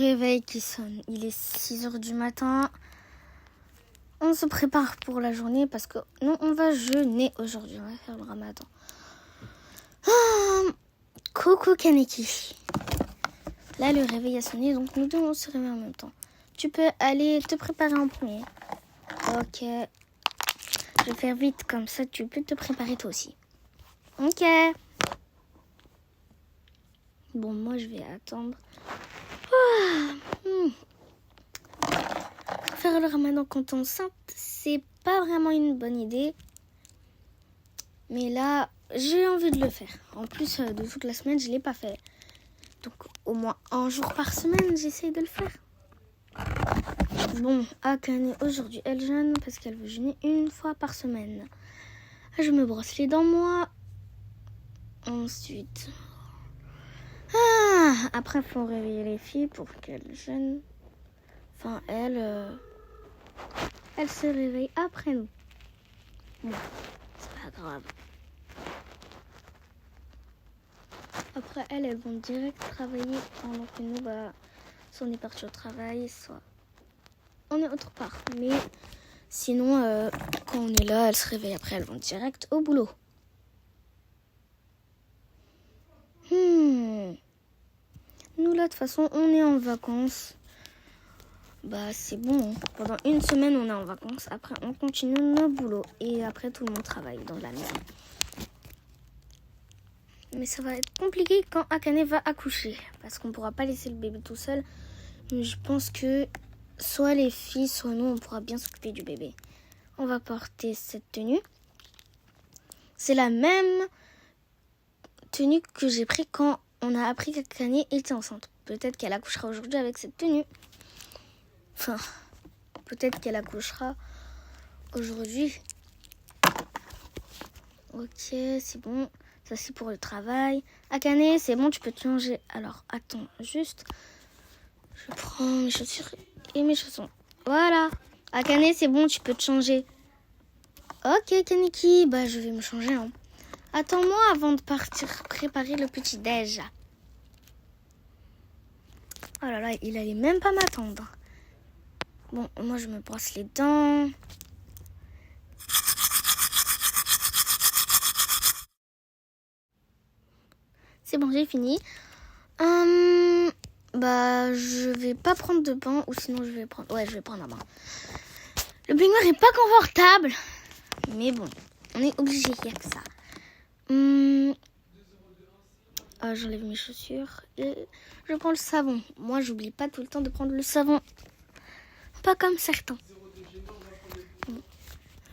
réveil qui sonne. Il est 6 heures du matin. On se prépare pour la journée parce que nous, on va jeûner aujourd'hui. On va faire le ramadan. Coucou Kaneki. Là, le réveil a sonné, donc nous devons se réveiller en même temps. Tu peux aller te préparer en premier. Ok. Je vais faire vite, comme ça tu peux te préparer toi aussi. Ok. Bon, moi je vais attendre. Faire le ramadan quand on est enceinte, c'est pas vraiment une bonne idée. Mais là, j'ai envie de le faire. En plus, de toute la semaine, je l'ai pas fait. Donc, au moins un jour par semaine, j'essaye de le faire. Bon, Akane, aujourd'hui, elle jeûne parce qu'elle veut jeûner une fois par semaine. Je me brosse les dents, moi. Ensuite... après, il faut réveiller les filles pour qu'elles jeûnent. Enfin, elle se réveille après nous. Bon, c'est pas grave. Après, elles vont direct travailler pendant que nous, soit on est parti au travail, soit on est autre part. Mais sinon, quand on est là, elles se réveillent après, elles vont direct au boulot. Nous, là, de toute façon, on est en vacances. C'est bon. Pendant une semaine, on est en vacances. Après, on continue nos boulots. Et après, tout le monde travaille dans la maison. Mais ça va être compliqué quand Akane va accoucher. Parce qu'on ne pourra pas laisser le bébé tout seul. Mais je pense que soit les filles, soit nous, on pourra bien s'occuper du bébé. On va porter cette tenue. C'est la même tenue que j'ai prise quand on a appris qu'Akane était enceinte. Peut-être qu'elle accouchera aujourd'hui avec cette tenue. Enfin, peut-être qu'elle accouchera aujourd'hui. Ok, c'est bon. Ça, c'est pour le travail. Akane, c'est bon, tu peux te changer. Alors, attends, juste. Je prends mes chaussures et mes chaussons. Voilà. Akane, c'est bon, tu peux te changer. Ok, Kaneki, je vais me changer. Attends-moi avant de partir préparer le petit-déj. Oh là là, il allait même pas m'attendre. Bon, moi, je me brosse les dents. C'est bon, j'ai fini. Je vais pas prendre de bain ou sinon je vais prendre... Ouais, je vais prendre un bain. Le baignoire est pas confortable. Mais bon, on est obligé, il n'y a que ça. J'enlève mes chaussures et je prends le savon. Moi, j'oublie pas tout le temps de prendre le savon. Pas comme certains.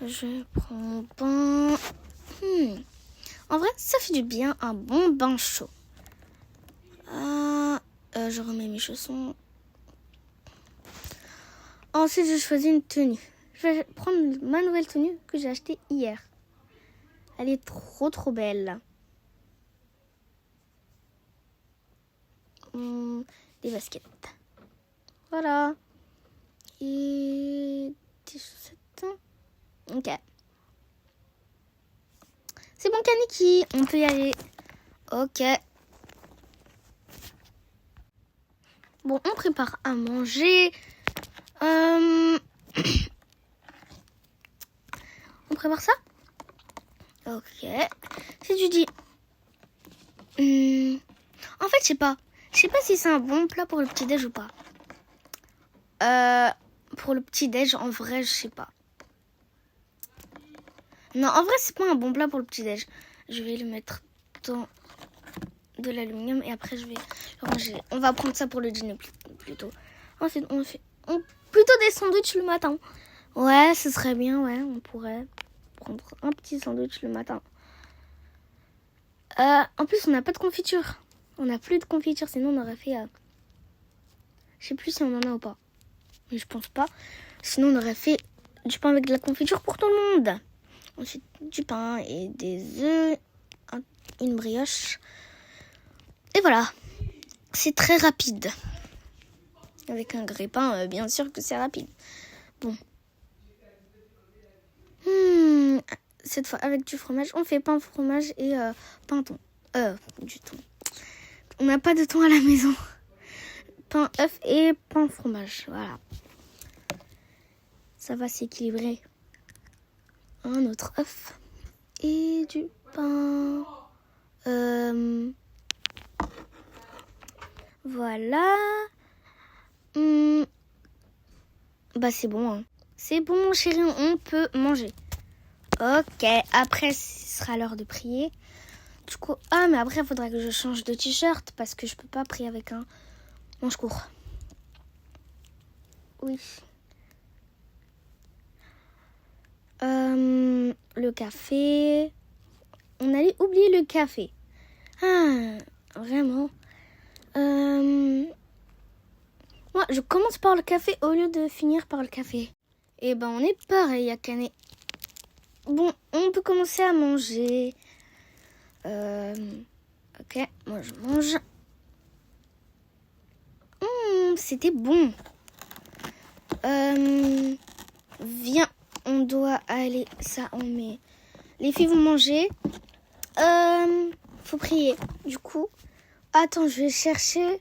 Je prends mon bain. En vrai, ça fait du bien, un bon bain chaud. Je remets mes chaussons. Ensuite, je choisis une tenue. Je vais prendre ma nouvelle tenue que j'ai achetée hier. Elle est trop trop belle. Des baskets. Voilà. Et des chaussettes. Ok. C'est bon, Kaneki. On peut y aller. Ok. Bon, on prépare à manger. On prépare ça? Ok. Si tu dis... En fait, je sais pas. Je sais pas si c'est un bon plat pour le petit-déj ou pas. Pour le petit-déj, en vrai, je sais pas. Non, en vrai, c'est pas un bon plat pour le petit-déj. Je vais le mettre dans de l'aluminium et après, je vais le ranger. On va prendre ça pour le dîner plutôt. Ensuite, on fait plutôt des sandwichs le matin. Ouais, ce serait bien, ouais. On pourrait prendre un petit sandwich le matin. En plus, on n'a pas de confiture. On n'a plus de confiture, sinon on aurait fait... Je sais plus si on en a ou pas. Mais je pense pas. Sinon, on aurait fait du pain avec de la confiture pour tout le monde. Ensuite, du pain et des œufs, une brioche. Et voilà. C'est très rapide. Avec un grille-pain, bien sûr que c'est rapide. Bon. Cette fois, avec du fromage, on fait pain, fromage et pain thon. Du thon. On n'a pas de thon à la maison. pain, œuf et pain fromage. Voilà. Ça va s'équilibrer. Un autre œuf et du pain. Voilà. Bah c'est bon. Hein. C'est bon, chérie, on peut manger. Ok, après, ce sera l'heure de prier. Du coup, mais après, il faudra que je change de t-shirt parce que je peux pas prier avec un manche court. Oui. Le café. On allait oublier le café. Ah, vraiment. Moi, je commence par le café au lieu de finir par le café. Et ben, on est pareil, Akane. Bon, on peut commencer à manger. Ok, moi je mange. C'était bon. Viens, on doit aller. Ça, on met. Les filles vont manger. Faut prier. Du coup, attends, je vais chercher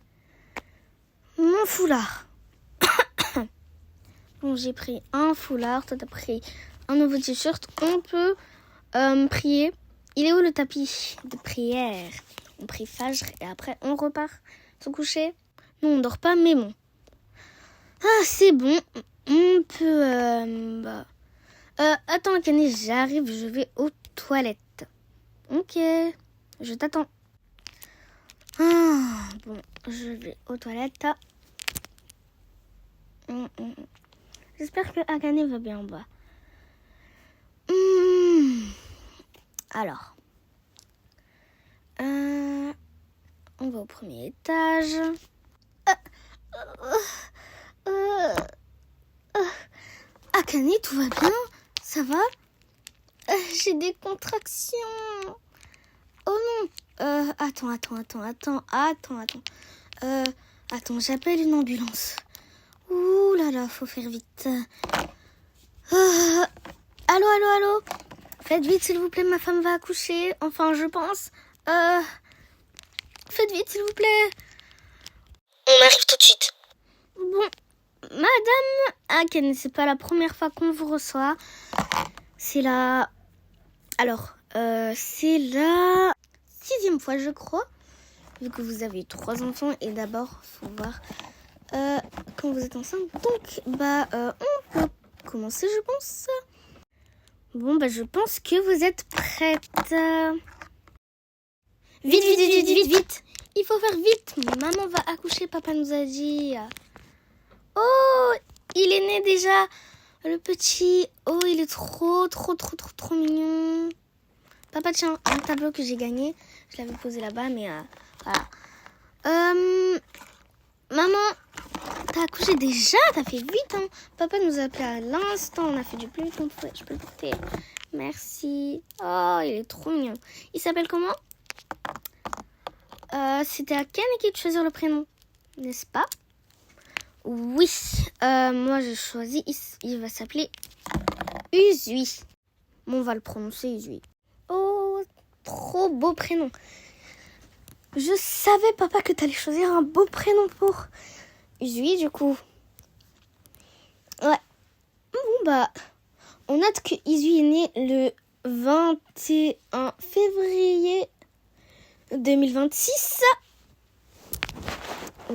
mon foulard. Bon, j'ai pris un foulard. Toi, t'as pris un nouveau t-shirt. On peut prier. Il est où le tapis de prière? On prie Fajr et après on repart se coucher. Non, on dort pas, mais bon. Ah, c'est bon. On peut... attends, Akane, j'arrive. Je vais aux toilettes. Ok, je t'attends. Ah, bon, je vais aux toilettes. J'espère que Akane va bien en bas. Alors, on va au premier étage. Akane, tout va bien? Ça va? J'ai des contractions. Oh non. Attends. Attends, j'appelle une ambulance. Ouh là là, faut faire vite. Allô? Faites vite, s'il vous plaît, ma femme va accoucher. Enfin, je pense. Faites vite, s'il vous plaît. On arrive tout de suite. Bon, madame Akane, c'est pas la première fois qu'on vous reçoit. C'est la... Alors, c'est la 6e fois, je crois. Vu que vous avez 3 enfants. Et d'abord, faut voir quand vous êtes enceinte. Donc, on peut commencer, je pense. Bon, je pense que vous êtes prête. Vite. Il faut faire vite. Maman va accoucher, papa nous a dit. Oh, il est né déjà. Le petit. Oh, il est trop mignon. Papa, tiens, un tableau que j'ai gagné. Je l'avais posé là-bas, mais voilà. Maman, t'as accouché déjà? T'as fait vite, hein? Papa nous a appelé à l'instant. On a fait du plus vite qu'on pouvait. Je peux le porter. Merci. Oh, il est trop mignon. Il s'appelle comment? C'était à Ken qui de choisir le prénom, n'est-ce pas? Oui. Moi, j'ai choisi. Il va s'appeler Uzui. Bon, on va le prononcer Uzui. Oh, trop beau prénom. Je savais, papa, que t'allais choisir un beau prénom pour Uzui, du coup. Ouais. Bon, on note que Uzui est né le 21 février 2026.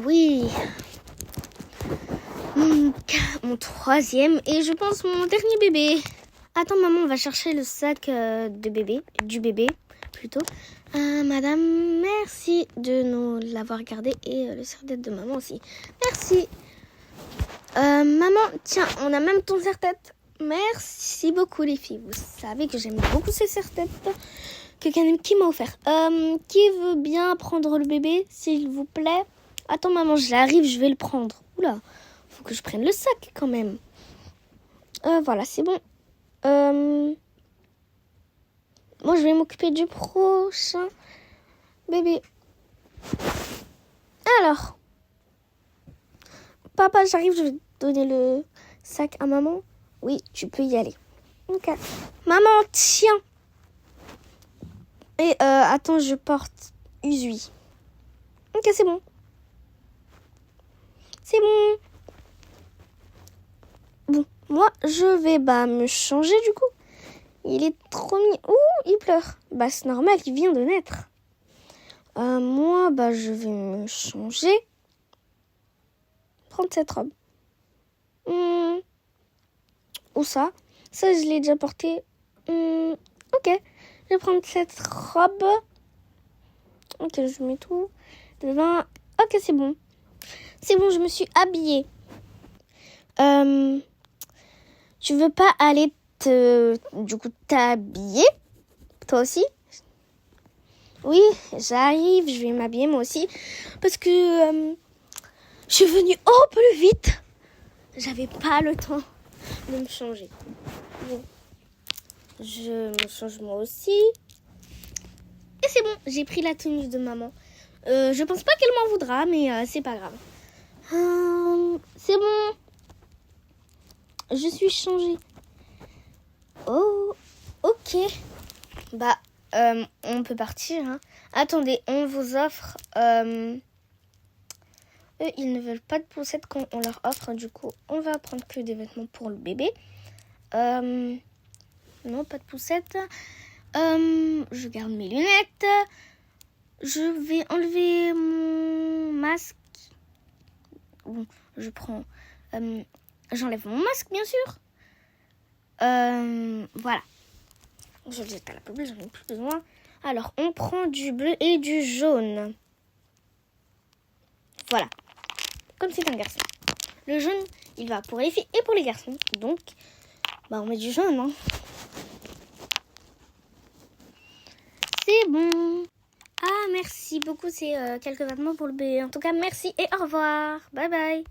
Oui. Mon 3e et je pense mon dernier bébé. Attends, maman, on va chercher le sac du bébé plutôt. Madame, merci de nous l'avoir gardé et le serre-tête de maman aussi. Merci. Maman, tiens, on a même ton serre-tête. Merci beaucoup les filles. Vous savez que j'aime beaucoup ces serre-têtes que qui m'a offert. Qui veut bien prendre le bébé, s'il vous plaît? Attends, maman, j'arrive, je vais le prendre. Oula, faut que je prenne le sac quand même. Voilà, c'est bon. Moi, je vais m'occuper du prochain bébé. Alors, papa, j'arrive, je vais donner le sac à maman. Oui, tu peux y aller. Ok. Maman, tiens. Et Et, attends, je porte Uzui. Ok, c'est bon. C'est bon. Bon, moi, je vais me changer du coup. Il est trop mignon. Ouh, il pleure. C'est normal, il vient de naître. Moi, je vais me changer. Prendre cette robe. Où ça? Ça, je l'ai déjà porté. Ok, je vais prendre cette robe. Ok, je mets tout devant. Ok, c'est bon. C'est bon, je me suis habillée. Tu veux pas aller t'habiller? Toi aussi? Oui, j'arrive, je vais m'habiller moi aussi. Parce que je suis venue plus vite. J'avais pas le temps de me changer. Bon, je me change moi aussi. Et c'est bon, j'ai pris la tenue de maman. Je pense pas qu'elle m'en voudra, mais c'est pas grave. C'est bon. Je suis changée. Oh, ok. On peut partir. Hein. Attendez, on vous offre... Eux, ils ne veulent pas de poussettes quand on leur offre. Du coup, on va prendre que des vêtements pour le bébé. Non, pas de poussettes. Je garde mes lunettes. Je vais enlever mon masque. Bon, je prends... j'enlève mon masque, bien sûr. Voilà. Je le jette à la poubelle, j'en ai plus besoin. Alors, on prend du bleu et du jaune. Voilà. Comme c'est un garçon. Le jaune, il va pour les filles et pour les garçons. Donc, on met du jaune, hein. C'est bon. Ah, merci beaucoup. C'est quelques vêtements pour le bébé. En tout cas, merci et au revoir. Bye bye.